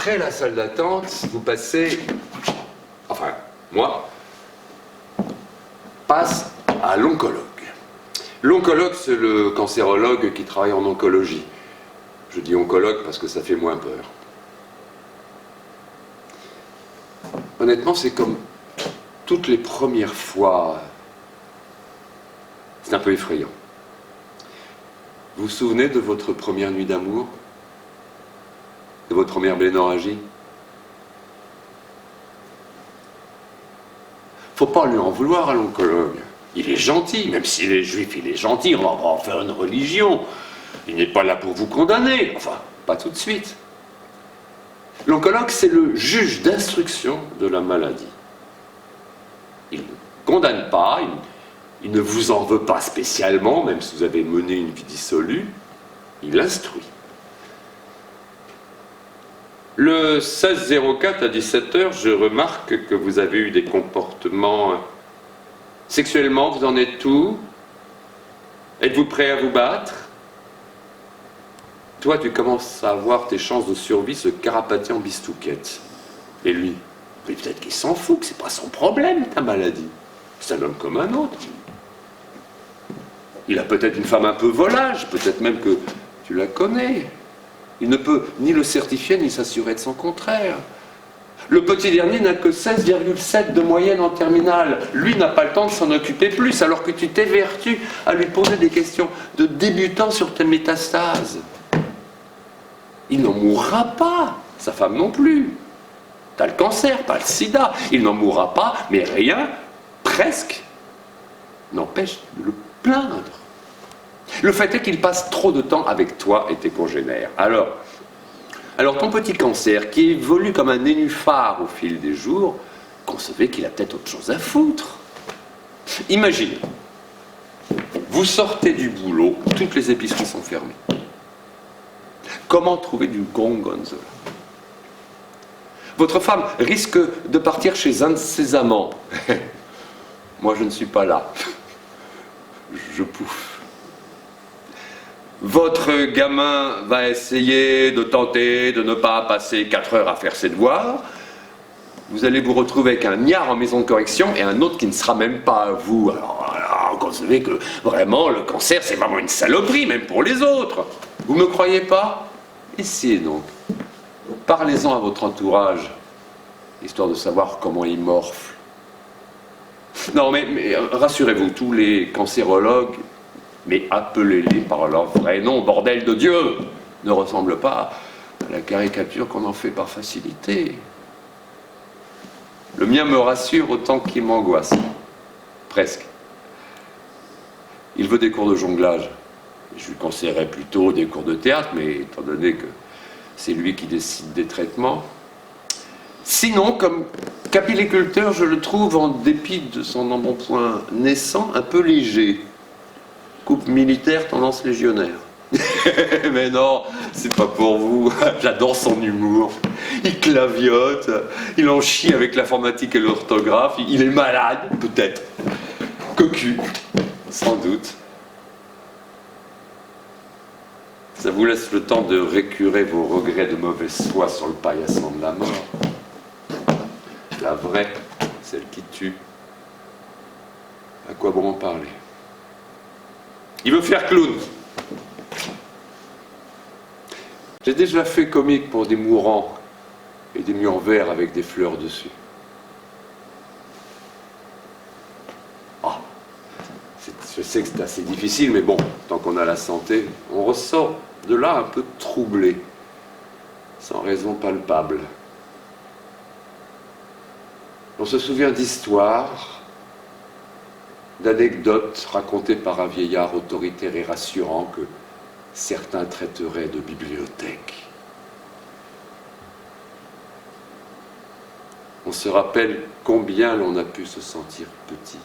Après la salle d'attente, vous passez, enfin, moi, passe à l'oncologue. L'oncologue, c'est le cancérologue qui travaille en oncologie. Je dis oncologue parce que ça fait moins peur. Honnêtement, c'est comme toutes les premières fois. C'est un peu effrayant. Vous vous souvenez de votre première nuit d'amour? De votre première blénorragie? Faut pas lui en vouloir à l'oncologue. Il est gentil, même s'il est juif, il est gentil, on va en faire une religion. Il n'est pas là pour vous condamner, enfin, pas tout de suite. L'oncologue, c'est le juge d'instruction de la maladie. Il ne condamne pas, il ne vous en veut pas spécialement, même si vous avez mené une vie dissolue, il instruit. Le 16-04 à 17h, je remarque que vous avez eu des comportements sexuellement, vous en êtes où? Êtes-vous prêt à vous battre? Toi, tu commences à voir tes chances de survie se carapater en bistouquette. Et lui, mais peut-être qu'il s'en fout, que c'est pas son problème, ta maladie. C'est un homme comme un autre. Il a peut-être une femme un peu volage, peut-être même que tu la connais. Il ne peut ni le certifier ni s'assurer de son contraire. Le petit dernier n'a que 16,7 de moyenne en terminale. Lui n'a pas le temps de s'en occuper plus, alors que tu t'évertues à lui poser des questions de débutant sur tes métastases. Il n'en mourra pas, sa femme non plus. T'as le cancer, pas le sida. Il n'en mourra pas, mais rien, presque, n'empêche de le plaindre. Le fait est qu'il passe trop de temps avec toi et tes congénères. Alors ton petit cancer, qui évolue comme un nénuphar au fil des jours, concevez qu'il a peut-être autre chose à foutre. Imaginez, vous sortez du boulot, toutes les épiceries sont fermées. Comment trouver du gorgonzola? Votre femme risque de partir chez un de ses amants. Moi, je ne suis pas là. Je pouffe. Votre gamin va essayer de tenter de ne pas passer 4 heures à faire ses devoirs. Vous allez vous retrouver avec un niard en maison de correction et un autre qui ne sera même pas à vous. Alors vous savez que vraiment, le cancer, c'est vraiment une saloperie, même pour les autres. Vous ne me croyez pas? Essayez donc. Parlez-en à votre entourage, histoire de savoir comment il morfle. Non, mais rassurez-vous, tous les cancérologues, mais appelez-les par leur vrai nom, bordel de Dieu, ne ressemblent pas à la caricature qu'on en fait par facilité. Le mien me rassure autant qu'il m'angoisse. Presque. Il veut des cours de jonglage. Je lui conseillerais plutôt des cours de théâtre, mais étant donné que c'est lui qui décide des traitements. Sinon, comme capilliculteur, je le trouve, en dépit de son embonpoint naissant, un peu léger. Coupe militaire, tendance légionnaire. Mais non, c'est pas pour vous. J'adore son humour. Il claviote, il en chie avec l'informatique et l'orthographe. Il est malade, peut-être. Cocu, sans doute. Ça vous laisse le temps de récurer vos regrets de mauvaise foi sur le paillasson de la mort. La vraie, celle qui tue. À quoi bon en parler? Il veut faire clown. J'ai déjà fait comique pour des mourants et des murs verts avec des fleurs dessus. Ah, je sais que c'est assez difficile, mais bon, tant qu'on a la santé, on ressort de là un peu troublé, sans raison palpable. On se souvient d'histoires, d'anecdotes racontées par un vieillard autoritaire et rassurant que certains traiteraient de bibliothèque. On se rappelle combien l'on a pu se sentir petit.